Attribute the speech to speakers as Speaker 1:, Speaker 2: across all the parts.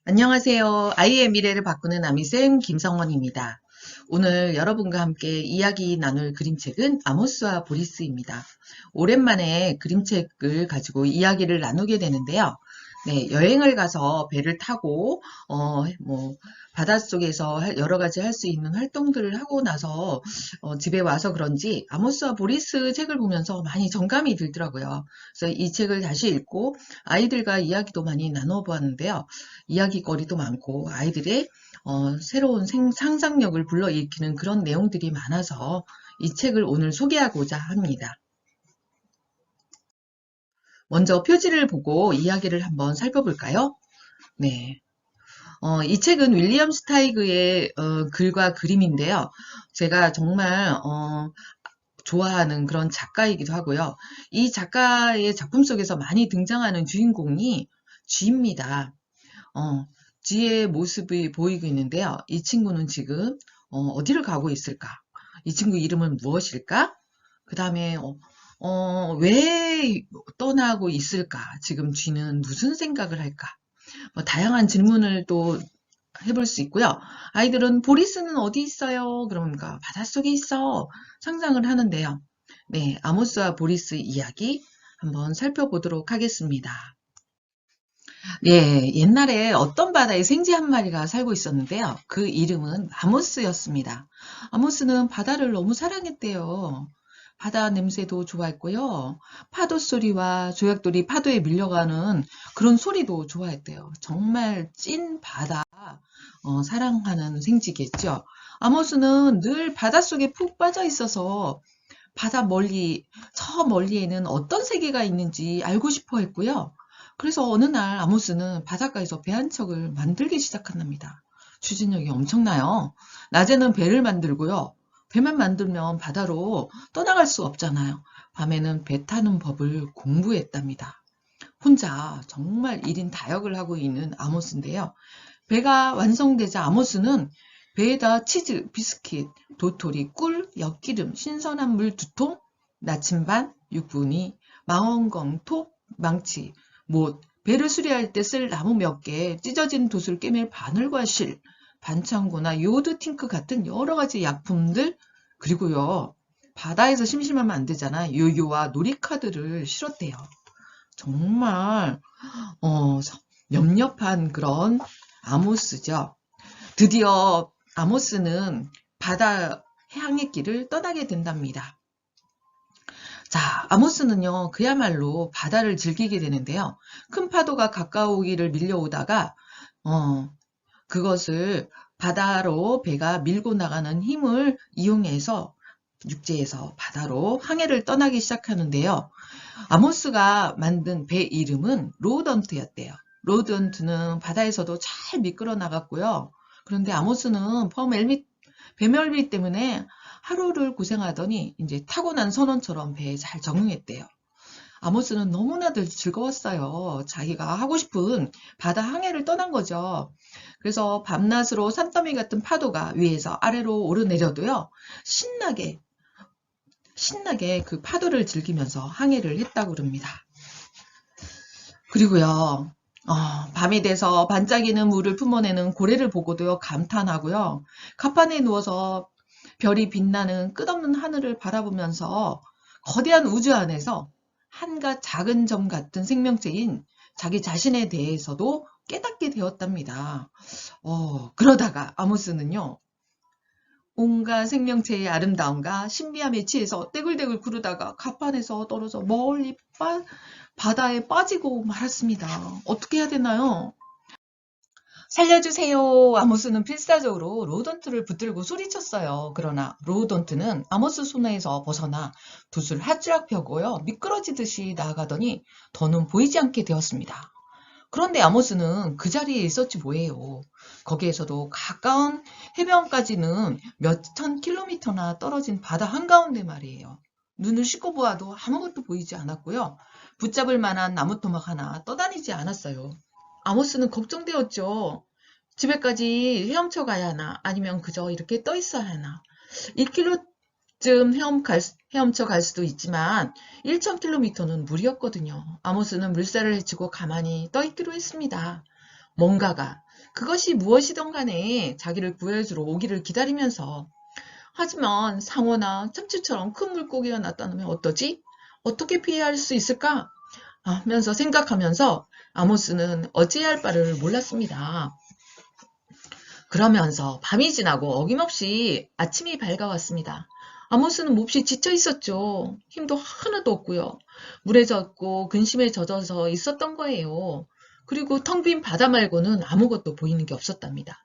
Speaker 1: 안녕하세요. 아이의 미래를 바꾸는 아미쌤 김성원입니다. 오늘 여러분과 함께 이야기 나눌 그림책은 아모스와 보리스입니다. 오랜만에 그림책을 가지고 이야기를 나누게 되는데요. 네, 여행을 가서 배를 타고 바닷속에서 여러 가지 할 수 있는 활동들을 하고 나서 집에 와서 그런지 아모스와 보리스 책을 보면서 많이 정감이 들더라고요. 그래서 이 책을 다시 읽고 아이들과 이야기도 많이 나눠보았는데요. 이야기거리도 많고 아이들의 새로운 상상력을 불러일으키는 그런 내용들이 많아서 이 책을 오늘 소개하고자 합니다. 먼저 표지를 보고 이야기를 한번 살펴볼까요? 네. 이 책은 윌리엄 스타이그의 글과 그림인데요. 제가 정말 좋아하는 그런 작가이기도 하고요. 이 작가의 작품 속에서 많이 등장하는 주인공이 쥐입니다. 어, 쥐의 모습이 보이고 있는데요. 이 친구는 지금 디를 가고 있을까? 이 친구 이름은 무엇일까? 그 다음에 왜 떠나고 있을까? 지금 쥐는 무슨 생각을 할까? 다양한 질문을 또 해볼 수 있고요. 아이들은 보리스는 어디 있어요? 그러니까 바닷속에 있어. 상상을 하는데요. 네, 아모스와 보리스 이야기 한번 살펴보도록 하겠습니다. 예, 옛날에 어떤 바다에 생쥐 한 마리가 살고 있었는데요. 그 이름은 아모스였습니다. 아모스는 바다를 너무 사랑했대요. 바다 냄새도 좋아했고요. 파도 소리와 조약돌이 파도에 밀려가는 그런 소리도 좋아했대요. 정말 찐 바다 사랑하는 생쥐겠죠. 아모스는 늘 바닷속에 푹 빠져 있어서 바다 멀리, 저 멀리에는 어떤 세계가 있는지 알고 싶어 했고요. 그래서 어느 날 아모스는 바닷가에서 배 한 척을 만들기 시작한답니다. 추진력이 엄청나요. 낮에는 배를 만들고요. 배만 만들면 바다로 떠나갈 수 없잖아요. 밤에는 배 타는 법을 공부했답니다. 혼자 정말 1인 다역을 하고 있는 아모스인데요. 배가 완성되자 아모스는 배에다 치즈, 비스킷, 도토리, 꿀, 엿기름, 신선한 물 2통, 나침반, 육분이, 망원경, 톱, 망치, 못, 배를 수리할 때 쓸 나무 몇 개, 찢어진 돛을 꿰맬 바늘과 실, 반창고나 요드 팅크 같은 여러 가지 약품들, 그리고요, 바다에서 심심하면 안 되잖아. 요요와 놀이카드를 실었대요. 정말 어, 섭섭한 그런 아모스죠. 드디어 아모스는 바다 해양의 길을 떠나게 된답니다. 자, 아모스는요, 그야말로 바다를 즐기게 되는데요. 큰 파도가 가까우기를 밀려오다가, 어, 그것을 바다로 배가 밀고 나가는 힘을 이용해서 육지에서 바다로 항해를 떠나기 시작하는데요. 아모스가 만든 배 이름은 로던트였대요. 로던트는 바다에서도 잘 미끄러 나갔고요. 그런데 아모스는 배멀미 때문에 하루를 고생하더니 이제 타고난 선원처럼 배에 잘 적응했대요. 아모스는 너무나도 즐거웠어요. 자기가 하고 싶은 바다 항해를 떠난 거죠. 그래서 밤낮으로 산더미 같은 파도가 위에서 아래로 오르내려도요. 신나게 그 파도를 즐기면서 항해를 했다고 그럽니다. 그리고요, 밤이 돼서 반짝이는 물을 품어내는 고래를 보고도요, 감탄하고요. 갑판에 누워서 별이 빛나는 끝없는 하늘을 바라보면서 거대한 우주 안에서 한갓 작은 점 같은 생명체인 자기 자신에 대해서도 깨닫게 되었답니다. 그러다가 아모스는요, 온갖 생명체의 아름다움과 신비함에 취해서 떼굴떼굴 구르다가 갑판에서 떨어져 멀리 바다에 빠지고 말았습니다. 어떻게 해야 되나요? 살려주세요. 아모스는 필사적으로 로던트를 붙들고 소리쳤어요. 그러나 로던트는 아모스 손에서 벗어나 돛을 하지락 펴고요. 미끄러지듯이 나아가더니 더는 보이지 않게 되었습니다. 그런데 아모스는 그 자리에 있었지 뭐예요. 거기에서도 가까운 해변까지는 몇천 킬로미터나 떨어진 바다 한가운데 말이에요. 눈을 씻고 보아도 아무것도 보이지 않았고요. 붙잡을 만한 나무토막 하나 떠다니지 않았어요. 아모스는 걱정되었죠. 집에까지 헤엄쳐 가야 하나 아니면 그저 이렇게 떠 있어야 하나. 1km쯤 헤엄쳐 갈 수도 있지만 1,000km는 무리였거든요. 아모스는 물살을 헤치고 가만히 떠 있기로 했습니다. 뭔가가 그것이 무엇이든 간에 자기를 구해주러 오기를 기다리면서 하지만 상어나 참치처럼 큰 물고기가 나타나면 어떠지? 어떻게 피할 수 있을까? 하면서 생각하면서 아모스는 어찌해야 할 바를 몰랐습니다. 그러면서 밤이 지나고 어김없이 아침이 밝아왔습니다. 아모스는 몹시 지쳐 있었죠. 힘도 하나도 없고요. 물에 젖고 근심에 젖어서 있었던 거예요. 그리고 텅 빈 바다 말고는 아무것도 보이는 게 없었답니다.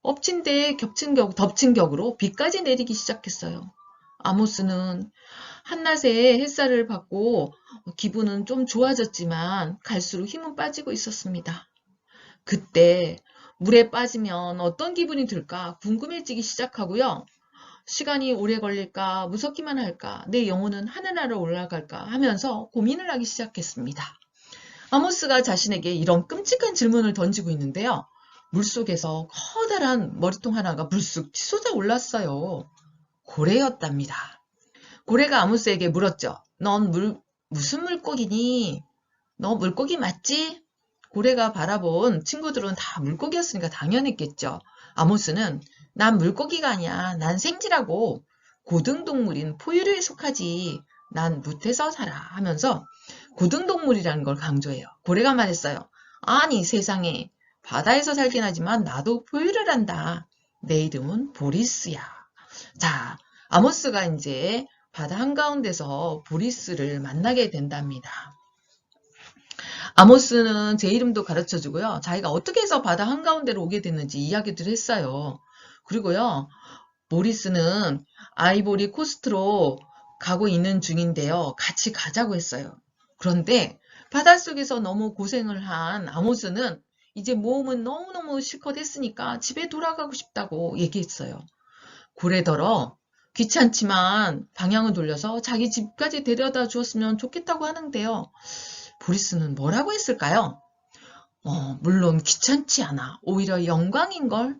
Speaker 1: 엎친 데에 덮친 격으로 비까지 내리기 시작했어요. 아모스는 한낮에 햇살을 받고 기분은 좀 좋아졌지만 갈수록 힘은 빠지고 있었습니다. 그때 물에 빠지면 어떤 기분이 들까 궁금해지기 시작하고요. 시간이 오래 걸릴까, 무섭기만 할까, 내 영혼은 하늘나라로 올라갈까 하면서 고민을 하기 시작했습니다. 아모스가 자신에게 이런 끔찍한 질문을 던지고 있는데요. 물속에서 커다란 머리통 하나가 불쑥 치솟아 올랐어요. 고래였답니다. 고래가 아모스에게 물었죠. 넌 무슨 물고기니? 너 물고기 맞지? 고래가 바라본 친구들은 다 물고기였으니까 당연했겠죠. 아모스는 난 물고기가 아니야. 난 생쥐라고. 고등동물인 포유류에 속하지. 난 무태서 살아 하면서 고등동물이라는 걸 강조해요. 고래가 말했어요. 아니 세상에 바다에서 살긴 하지만 나도 포유류란다. 내 이름은 보리스야. 자, 아모스가 이제 바다 한가운데서 보리스를 만나게 된답니다. 아모스는 제 이름도 가르쳐주고요. 자기가 어떻게 해서 바다 한가운데로 오게 됐는지 이야기를 했어요. 그리고요. 보리스는 아이보리 코스트로 가고 있는 중인데요. 같이 가자고 했어요. 그런데 바닷속에서 너무 고생을 한 아모스는 이제 모험은 너무너무 실컷 했으니까 집에 돌아가고 싶다고 얘기했어요. 고래더러 귀찮지만 방향을 돌려서 자기 집까지 데려다 주었으면 좋겠다고 하는데요. 보리스는 뭐라고 했을까요? 물론 귀찮지 않아. 오히려 영광인걸.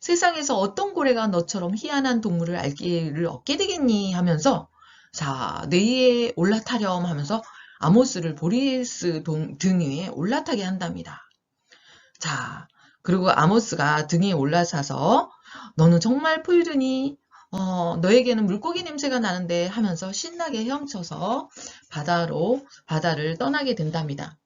Speaker 1: 세상에서 어떤 고래가 너처럼 희한한 동물을 알 기회를 얻게 되겠니? 하면서 자, 내 위에 올라타렴 하면서 아모스를 보리스 등 위에 올라타게 한답니다. 자, 그리고 아모스가 등 위에 올라서서 너는 정말 포유류니? 너에게는 물고기 냄새가 나는데 하면서 신나게 헤엄쳐서 바다를 떠나게 된답니다.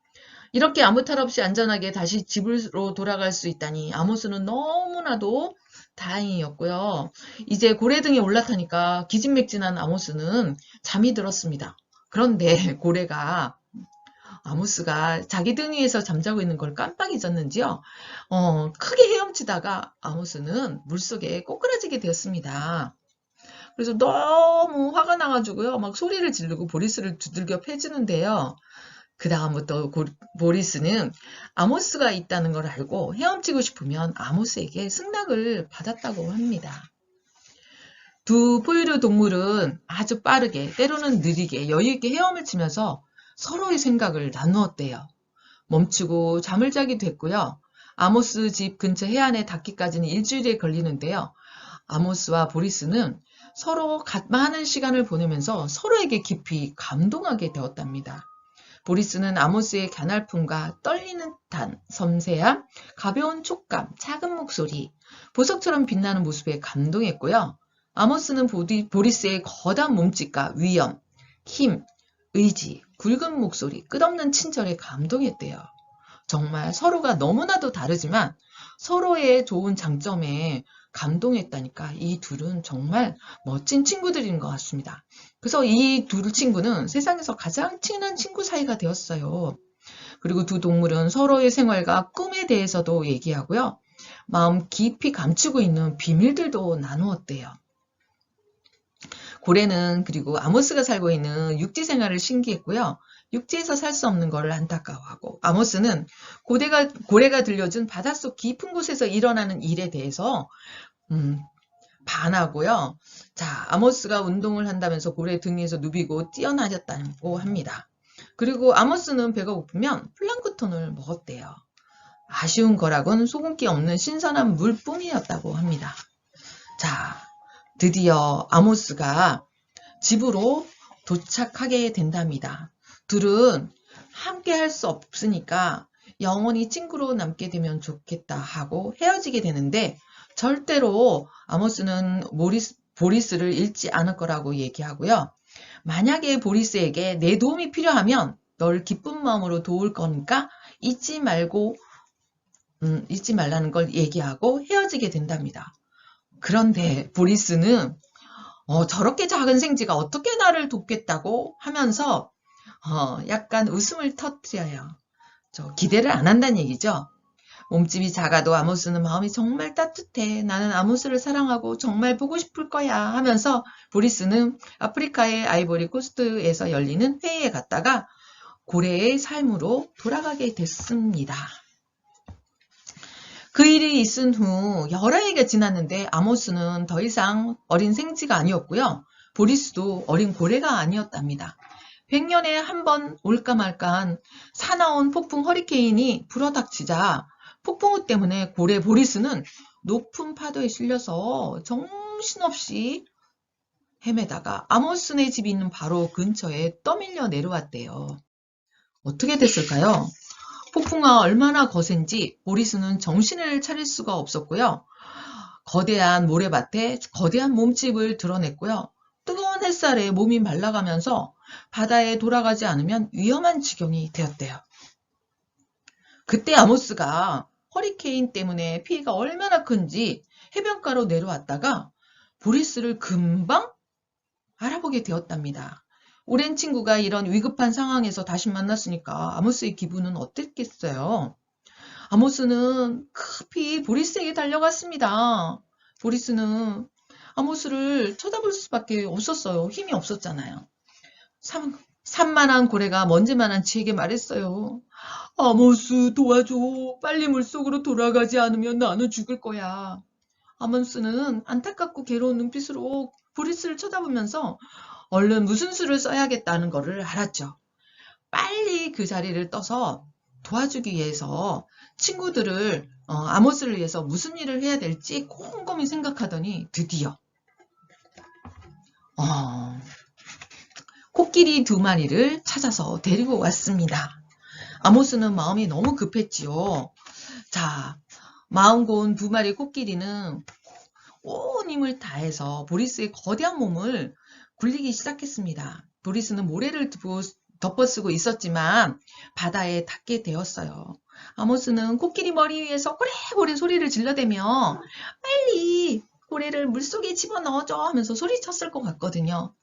Speaker 1: 이렇게 아무 탈 없이 안전하게 다시 집으로 돌아갈 수 있다니 아모스는 너무나도 다행이었고요. 이제 고래등에 올라타니까 기진맥진한 아모스는 잠이 들었습니다. 그런데 고래가 아모스가 자기 등 위에서 잠자고 있는 걸 깜빡 잊었는지요. 크게 헤엄치다가 아모스는 물속에 꼬꾸라지게 되었습니다. 그래서 너무 화가 나가지고요. 막 소리를 지르고 보리스를 두들겨 패주는데요. 그 다음부터 보리스는 아모스가 있다는 걸 알고 헤엄치고 싶으면 아모스에게 승낙을 받았다고 합니다. 두 포유류 동물은 아주 빠르게 때로는 느리게 여유있게 헤엄을 치면서 서로의 생각을 나누었대요. 멈추고 잠을 자게 됐고요. 아모스 집 근처 해안에 닿기까지는 일주일에 걸리는데요. 아모스와 보리스는 서로 많은 시간을 보내면서 서로에게 깊이 감동하게 되었답니다. 보리스는 아모스의 가냘픔과 떨리는 듯한 섬세함, 가벼운 촉감, 작은 목소리, 보석처럼 빛나는 모습에 감동했고요. 아모스는 보리스의 거대한 몸짓과 위엄, 힘, 의지, 굵은 목소리, 끝없는 친절에 감동했대요. 정말 서로가 너무나도 다르지만 서로의 좋은 장점에 감동했다니까 이 둘은 정말 멋진 친구들인 것 같습니다. 그래서 이 두 친구는 세상에서 가장 친한 친구 사이가 되었어요. 그리고 두 동물은 서로의 생활과 꿈에 대해서도 얘기하고요. 마음 깊이 감추고 있는 비밀들도 나누었대요. 고래는 그리고 아모스가 살고 있는 육지 생활을 신기했고요. 육지에서 살 수 없는 것을 안타까워하고 아모스는 고래가 들려준 바닷속 깊은 곳에서 일어나는 일에 대해서 반하고요. 자, 아모스가 운동을 한다면서 고래 등 위에서 누비고 뛰어다녔다고 합니다. 그리고 아모스는 배가 고프면 플랑크톤을 먹었대요. 아쉬운 거라곤 소금기 없는 신선한 물뿐이었다고 합니다. 자, 드디어 아모스가 집으로 도착하게 된답니다. 둘은 함께 할 수 없으니까 영원히 친구로 남게 되면 좋겠다 하고 헤어지게 되는데 절대로 아모스는 보리스를 잃지 않을 거라고 얘기하고요. 만약에 보리스에게 내 도움이 필요하면 널 기쁜 마음으로 도울 거니까 잊지 말라는 걸 얘기하고 헤어지게 된답니다. 그런데 보리스는 저렇게 작은 생쥐가 어떻게 나를 돕겠다고 하면서 약간 웃음을 터뜨려요. 기대를 안 한다는 얘기죠. 몸집이 작아도 아모스는 마음이 정말 따뜻해. 나는 아모스를 사랑하고 정말 보고 싶을 거야 하면서 보리스는 아프리카의 아이보리 코스트에서 열리는 회의에 갔다가 고래의 삶으로 돌아가게 됐습니다. 그 일이 있은 후 여러 해가 지났는데 아모스는 더 이상 어린 생쥐가 아니었고요. 보리스도 어린 고래가 아니었답니다. 100년에 한 번 올까 말까한 사나운 폭풍 허리케인이 불어닥치자 폭풍우 때문에 고래 보리스는 높은 파도에 실려서 정신없이 헤매다가 아모스네 집이 있는 바로 근처에 떠밀려 내려왔대요. 어떻게 됐을까요? 폭풍우가 얼마나 거센지 보리스는 정신을 차릴 수가 없었고요. 거대한 모래밭에 거대한 몸집을 드러냈고요. 뜨거운 햇살에 몸이 말라가면서 바다에 돌아가지 않으면 위험한 지경이 되었대요. 그때 아모스가 허리케인 때문에 피해가 얼마나 큰지 해변가로 내려왔다가 보리스를 금방 알아보게 되었답니다. 오랜 친구가 이런 위급한 상황에서 다시 만났으니까 아모스의 기분은 어땠겠어요? 아모스는 급히 보리스에게 달려갔습니다. 보리스는 아모스를 쳐다볼 수밖에 없었어요. 힘이 없었잖아요. 산만한 고래가 먼지만한 쥐에게 말했어요. 아모스 도와줘. 빨리 물속으로 돌아가지 않으면 나는 죽을 거야. 아모스는 안타깝고 괴로운 눈빛으로 보리스를 쳐다보면서 얼른 무슨 수를 써야겠다는 것을 알았죠. 빨리 그 자리를 떠서 도와주기 위해서 친구들을 아모스를 위해서 무슨 일을 해야 될지 곰곰이 생각하더니 드디어 코끼리 2마리를 찾아서 데리고 왔습니다. 아모스는 마음이 너무 급했지요. 자, 마음 고운 2마리 코끼리는 온 힘을 다해서 보리스의 거대한 몸을 굴리기 시작했습니다. 보리스는 모래를 덮어쓰고 있었지만 바다에 닿게 되었어요. 아모스는 코끼리 머리 위에서 고래고래 소리를 질러대며 빨리 고래를 물속에 집어넣어줘 하면서 소리쳤을 것 같거든요.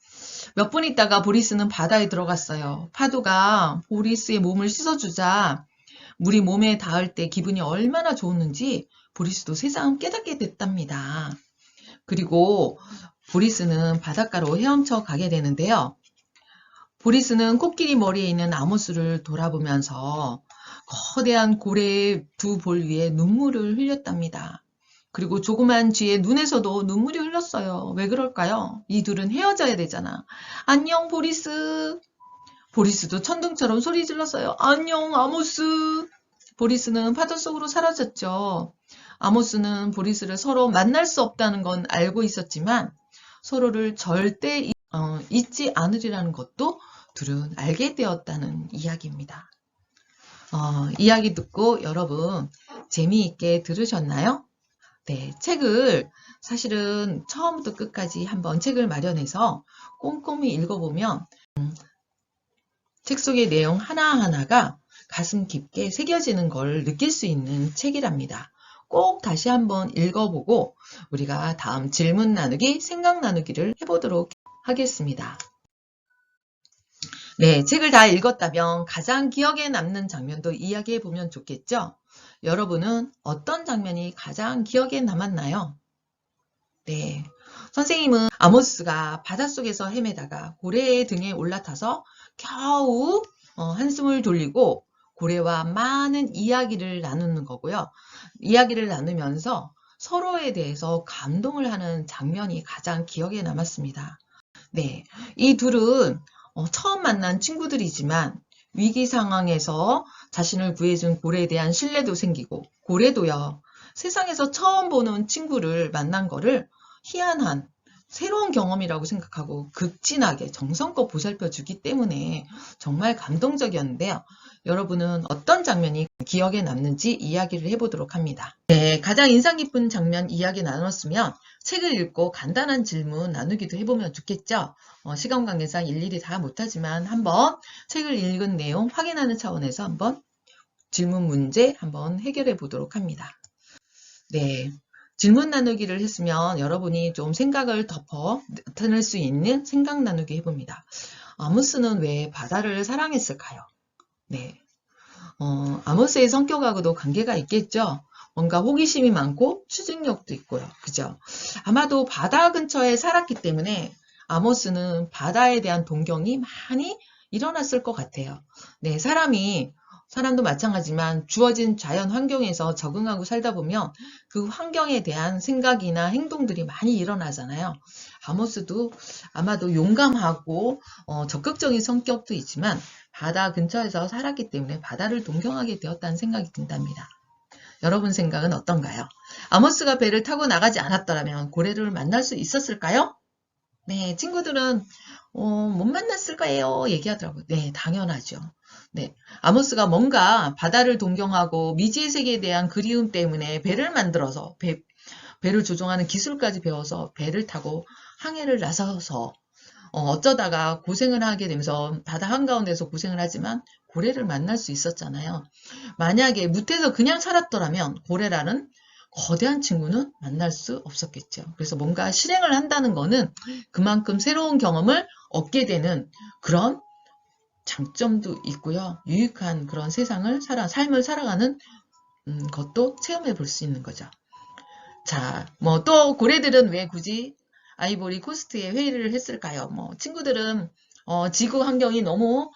Speaker 1: 몇 분 있다가 보리스는 바다에 들어갔어요. 파도가 보리스의 몸을 씻어주자 물이 몸에 닿을 때 기분이 얼마나 좋았는지 보리스도 새삼 깨닫게 됐답니다. 그리고 보리스는 바닷가로 헤엄쳐 가게 되는데요. 보리스는 코끼리 머리에 있는 아모스를 돌아보면서 거대한 고래의 2볼 위에 눈물을 흘렸답니다. 그리고 조그만 쥐의 눈에서도 눈물이 흘렀어요. 왜 그럴까요? 이 둘은 헤어져야 되잖아. 안녕 보리스. 보리스도 천둥처럼 소리 질렀어요. 안녕 아모스. 보리스는 파도 속으로 사라졌죠. 아모스는 보리스를 서로 만날 수 없다는 건 알고 있었지만 서로를 절대 잊지 않으리라는 것도 둘은 알게 되었다는 이야기입니다. 이야기 듣고 여러분 재미있게 들으셨나요? 네, 책을 사실은 처음부터 끝까지 한번 책을 마련해서 꼼꼼히 읽어보면 책 속의 내용 하나하나가 가슴 깊게 새겨지는 걸 느낄 수 있는 책이랍니다. 꼭 다시 한번 읽어보고 우리가 다음 질문 나누기, 생각 나누기를 해보도록 하겠습니다. 네, 책을 다 읽었다면 가장 기억에 남는 장면도 이야기해보면 좋겠죠? 여러분은 어떤 장면이 가장 기억에 남았나요? 네, 선생님은 아모스가 바닷속에서 헤매다가 고래의 등에 올라타서 겨우 한숨을 돌리고 고래와 많은 이야기를 나누는 거고요. 이야기를 나누면서 서로에 대해서 감동을 하는 장면이 가장 기억에 남았습니다. 네, 이 둘은 처음 만난 친구들이지만 위기 상황에서 자신을 구해준 고래에 대한 신뢰도 생기고 고래도요. 세상에서 처음 보는 친구를 만난 거를 희한한 새로운 경험이라고 생각하고 극진하게 정성껏 보살펴 주기 때문에 정말 감동적이었는데요. 여러분은 어떤 장면이 기억에 남는지 이야기를 해보도록 합니다. 네, 가장 인상 깊은 장면 이야기 나눴으면 책을 읽고 간단한 질문 나누기도 해보면 좋겠죠. 시간 관계상 일일이 다 못하지만 한번 책을 읽은 내용 확인하는 차원에서 한번 질문 문제 한번 해결해 보도록 합니다. 네. 질문 나누기를 했으면 여러분이 좀 생각을 덮어낼 수 있는 생각 나누기 해봅니다. 아모스는 왜 바다를 사랑했을까요? 네. 아모스의 성격하고도 관계가 있겠죠? 뭔가 호기심이 많고 추진력도 있고요. 그죠? 아마도 바다 근처에 살았기 때문에 아모스는 바다에 대한 동경이 많이 일어났을 것 같아요. 네, 사람도 마찬가지지만 주어진 자연 환경에서 적응하고 살다 보면 그 환경에 대한 생각이나 행동들이 많이 일어나잖아요. 아모스도 아마도 용감하고 적극적인 성격도 있지만 바다 근처에서 살았기 때문에 바다를 동경하게 되었다는 생각이 든답니다. 여러분 생각은 어떤가요? 아모스가 배를 타고 나가지 않았더라면 고래를 만날 수 있었을까요? 네, 친구들은 못 만났을 거예요 얘기하더라고요. 네, 당연하죠. 네, 아모스가 뭔가 바다를 동경하고 미지의 세계에 대한 그리움 때문에 배를 만들어서 배를 조종하는 기술까지 배워서 배를 타고 항해를 나서서 어쩌다가 고생을 하게 되면서 바다 한가운데서 고생을 하지만 고래를 만날 수 있었잖아요. 만약에 무태에서 그냥 살았더라면 고래라는 거대한 친구는 만날 수 없었겠죠. 그래서 뭔가 실행을 한다는 거는 그만큼 새로운 경험을 얻게 되는 그런 장점도 있고요. 유익한 그런 삶을 살아가는 것도 체험해 볼 수 있는 거죠. 자, 뭐 또 고래들은 왜 굳이 아이보리 코스트에 회의를 했을까요? 뭐 친구들은 지구 환경이 너무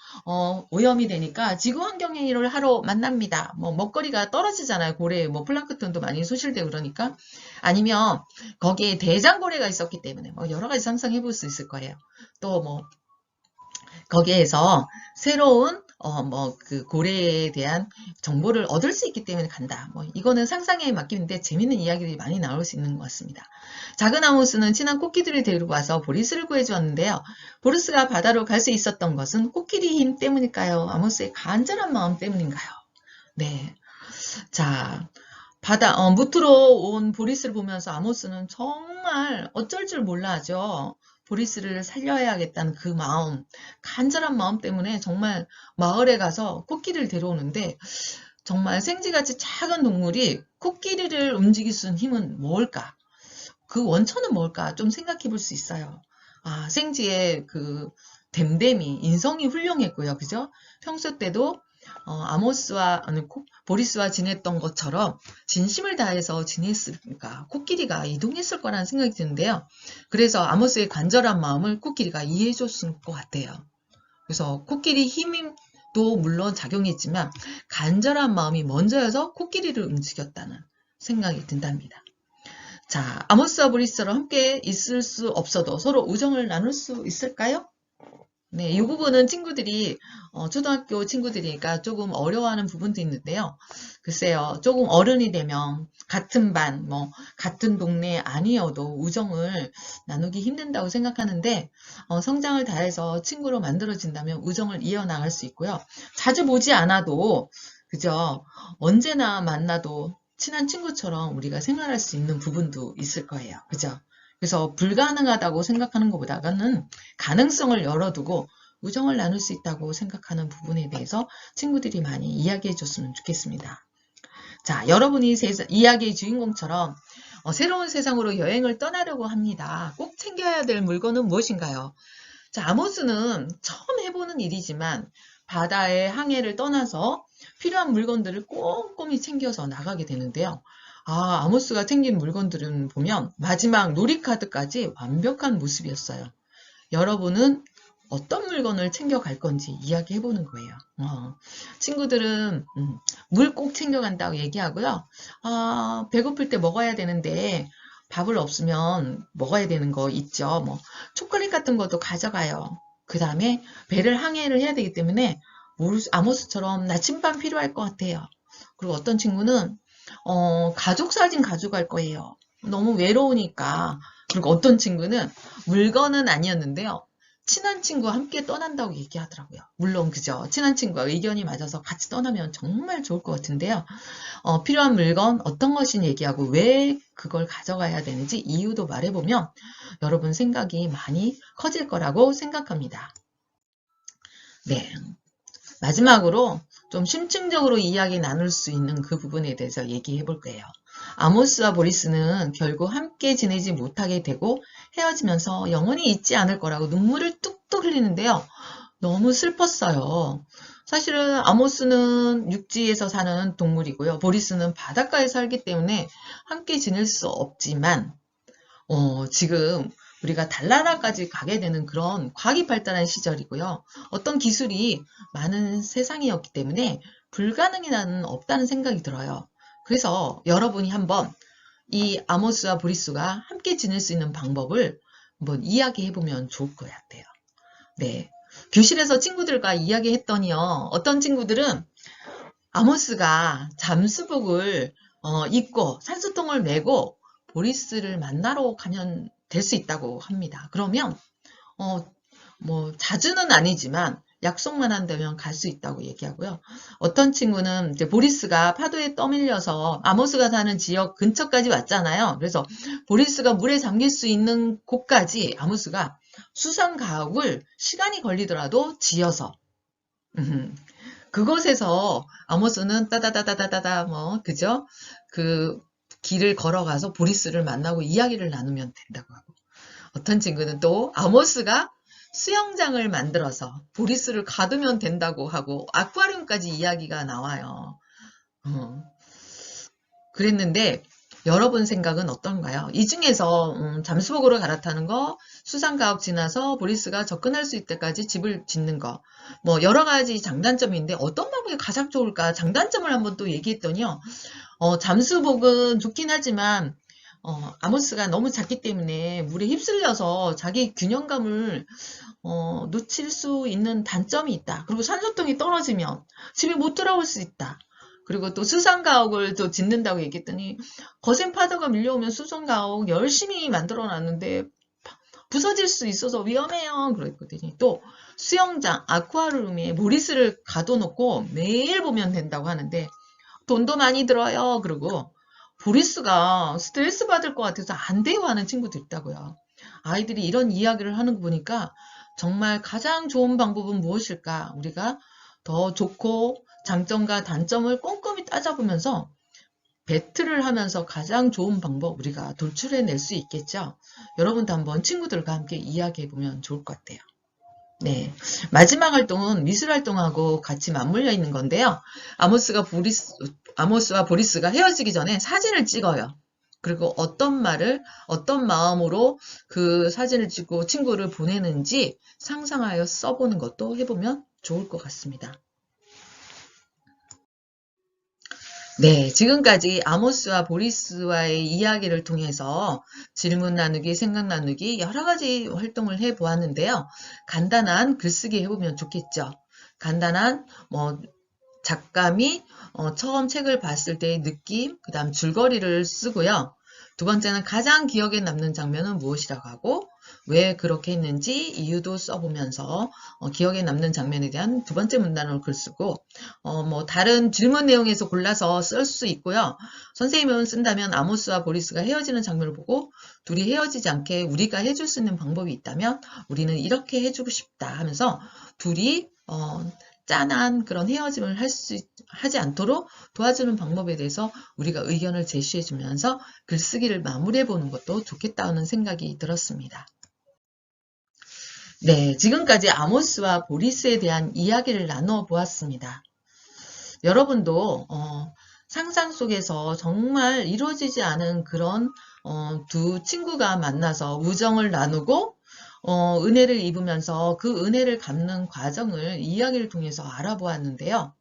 Speaker 1: 오염이 되니까 지구 환경 회의를 하러 만납니다. 뭐 먹거리가 떨어지잖아요. 고래 뭐 플랑크톤도 많이 소실되고 그러니까 아니면 거기에 대장고래가 있었기 때문에 뭐 여러 가지 상상해 볼 수 있을 거예요. 또 뭐 거기에서 새로운 그 고래에 대한 정보를 얻을 수 있기 때문에 간다. 뭐 이거는 상상에 맡기는데 재밌는 이야기들이 많이 나올 수 있는 것 같습니다. 작은 아모스는 친한 코끼리를 데리고 와서 보리스를 구해주었는데요. 보리스가 바다로 갈 수 있었던 것은 코끼리 힘 때문일까요? 아모스의 간절한 마음 때문인가요? 네. 자, 무트로 온 보리스를 보면서 아모스는 정말 어쩔 줄 몰라 하죠. 보리스를 살려야겠다는 그 마음, 간절한 마음 때문에 정말 마을에 가서 코끼리를 데려오는데 정말 생쥐같이 작은 동물이 코끼리를 움직일 수 있는 힘은 뭘까? 그 원천은 뭘까? 좀 생각해 볼 수 있어요. 생쥐의 그 댐댐이 인성이 훌륭했고요. 그죠? 평소 때도 보리스와 지냈던 것처럼 진심을 다해서 지냈으니까 코끼리가 이동했을 거라는 생각이 드는데요. 그래서 아모스의 간절한 마음을 코끼리가 이해해 줬을 것 같아요. 그래서 코끼리 힘도 물론 작용했지만 간절한 마음이 먼저여서 코끼리를 움직였다는 생각이 든답니다. 자, 아모스와 보리스로 함께 있을 수 없어도 서로 우정을 나눌 수 있을까요? 네, 이 부분은 친구들이 초등학교 친구들이니까 조금 어려워하는 부분도 있는데요. 글쎄요, 조금 어른이 되면 같은 반, 같은 동네 아니어도 우정을 나누기 힘든다고 생각하는데 성장을 다해서 친구로 만들어진다면 우정을 이어나갈 수 있고요. 자주 보지 않아도 그죠? 언제나 만나도 친한 친구처럼 우리가 생활할 수 있는 부분도 있을 거예요. 그죠? 그래서 불가능하다고 생각하는 것보다는 가능성을 열어두고 우정을 나눌 수 있다고 생각하는 부분에 대해서 친구들이 많이 이야기해 줬으면 좋겠습니다. 자, 여러분이 이야기의 주인공처럼 새로운 세상으로 여행을 떠나려고 합니다. 꼭 챙겨야 될 물건은 무엇인가요? 자, 아모스는 처음 해보는 일이지만 바다의 항해를 떠나서 필요한 물건들을 꼼꼼히 챙겨서 나가게 되는데요. 아모스가 챙긴 물건들은 보면 마지막 놀이카드까지 완벽한 모습이었어요. 여러분은 어떤 물건을 챙겨갈 건지 이야기해보는 거예요. 친구들은 물 꼭 챙겨간다고 얘기하고요. 배고플 때 먹어야 되는데 밥을 없으면 먹어야 되는 거 있죠. 뭐 초콜릿 같은 것도 가져가요. 그 다음에 배를 항해를 해야 되기 때문에 아모스처럼 나침반 필요할 것 같아요. 그리고 어떤 친구는 가족 사진 가져갈 거예요. 너무 외로우니까 그리고 어떤 친구는 물건은 아니었는데요. 친한 친구와 함께 떠난다고 얘기하더라고요. 물론 그죠. 친한 친구와 의견이 맞아서 같이 떠나면 정말 좋을 것 같은데요. 필요한 물건 어떤 것인 얘기하고 왜 그걸 가져가야 되는지 이유도 말해보면 여러분 생각이 많이 커질 거라고 생각합니다. 네. 마지막으로 좀 심층적으로 이야기 나눌 수 있는 그 부분에 대해서 얘기해 볼 거예요. 아모스와 보리스는 결국 함께 지내지 못하게 되고 헤어지면서 영원히 잊지 않을 거라고 눈물을 뚝뚝 흘리는데요. 너무 슬펐어요. 사실은 아모스는 육지에서 사는 동물이고요. 보리스는 바닷가에 살기 때문에 함께 지낼 수 없지만 지금 우리가 달나라까지 가게 되는 그런 과학이 발달한 시절이고요. 어떤 기술이 많은 세상이었기 때문에 불가능이라는 없다는 생각이 들어요. 그래서 여러분이 한번 이 아모스와 보리스가 함께 지낼 수 있는 방법을 한번 이야기해보면 좋을 것 같아요. 네. 교실에서 친구들과 이야기했더니요. 어떤 친구들은 아모스가 잠수복을 입고 산소통을 메고 보리스를 만나러 가면 될 수 있다고 합니다. 그러면 뭐 자주는 아니지만 약속만 한다면 갈 수 있다고 얘기하고요. 어떤 친구는 이제 보리스가 파도에 떠밀려서 아모스가 사는 지역 근처까지 왔잖아요. 그래서 보리스가 물에 잠길 수 있는 곳까지 아모스가 수상 가옥을 시간이 걸리더라도 지어서 그곳에서 아모스는 따다다다다다다 그죠? 그 길을 걸어가서 보리스를 만나고 이야기를 나누면 된다고 하고 어떤 친구는 또 아모스가 수영장을 만들어서 보리스를 가두면 된다고 하고 아쿠아리움까지 이야기가 나와요. 그랬는데 여러분 생각은 어떤가요? 이 중에서 잠수복으로 갈아타는 거, 수상가옥 지나서 보리스가 접근할 수 있을 때까지 집을 짓는 거, 뭐 여러 가지 장단점인데 어떤 방법이 가장 좋을까? 장단점을 한번 또 얘기했더니요. 잠수복은 좋긴 하지만 아모스가 너무 작기 때문에 물에 휩쓸려서 자기 균형감을 놓칠 수 있는 단점이 있다. 그리고 산소통이 떨어지면 집에 못 들어올 수 있다. 그리고 또 수상가옥을 또 짓는다고 얘기했더니 거센 파도가 밀려오면 수상가옥 열심히 만들어 놨는데 부서질 수 있어서 위험해요. 그랬거든요. 또 수영장, 아쿠아리움에 모리스를 가둬놓고 매일 보면 된다고 하는데 돈도 많이 들어요. 그리고 보리스가 스트레스 받을 것 같아서 안 돼요 하는 친구도 있다고요. 아이들이 이런 이야기를 하는 거 보니까 정말 가장 좋은 방법은 무엇일까? 우리가 더 좋고 장점과 단점을 꼼꼼히 따져보면서 배틀을 하면서 가장 좋은 방법 우리가 돌출해낼 수 있겠죠. 여러분도 한번 친구들과 함께 이야기해보면 좋을 것 같아요. 네. 마지막 활동은 미술 활동하고 같이 맞물려 있는 건데요. 아모스와 보리스가 헤어지기 전에 사진을 찍어요. 그리고 어떤 말을, 어떤 마음으로 그 사진을 찍고 친구를 보내는지 상상하여 써보는 것도 해보면 좋을 것 같습니다. 네, 지금까지 아모스와 보리스와의 이야기를 통해서 질문 나누기, 생각 나누기 여러 가지 활동을 해 보았는데요. 간단한 글쓰기 해보면 좋겠죠. 간단한 작감이 처음 책을 봤을 때의 느낌, 그 다음 줄거리를 쓰고요. 두 번째는 가장 기억에 남는 장면은 무엇이라고 하고 왜 그렇게 했는지 이유도 써보면서 기억에 남는 장면에 대한 두 번째 문단으로 글 쓰고 다른 질문 내용에서 골라서 쓸 수 있고요. 선생님은 쓴다면 아모스와 보리스가 헤어지는 장면을 보고 둘이 헤어지지 않게 우리가 해줄 수 있는 방법이 있다면 우리는 이렇게 해주고 싶다 하면서 둘이 짠한 그런 헤어짐을 하지 않도록 도와주는 방법에 대해서 우리가 의견을 제시해 주면서 글쓰기를 마무리해 보는 것도 좋겠다는 생각이 들었습니다. 네, 지금까지 아모스와 보리스에 대한 이야기를 나누어 보았습니다. 여러분도 상상 속에서 정말 이루어지지 않은 그런 두 친구가 만나서 우정을 나누고 은혜를 입으면서 그 은혜를 갚는 과정을 이야기를 통해서 알아보았는데요.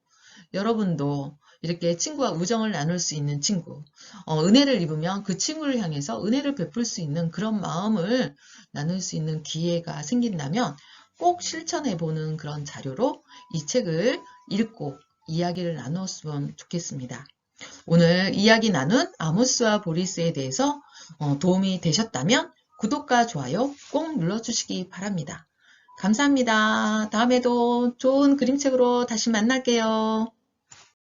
Speaker 1: 여러분도 이렇게 친구와 우정을 나눌 수 있는 친구, 은혜를 입으면 그 친구를 향해서 은혜를 베풀 수 있는 그런 마음을 나눌 수 있는 기회가 생긴다면 꼭 실천해보는 그런 자료로 이 책을 읽고 이야기를 나누었으면 좋겠습니다. 오늘 이야기 나눈 아모스와 보리스에 대해서 도움이 되셨다면 구독과 좋아요 꼭 눌러주시기 바랍니다. 감사합니다. 다음에도 좋은 그림책으로 다시 만날게요.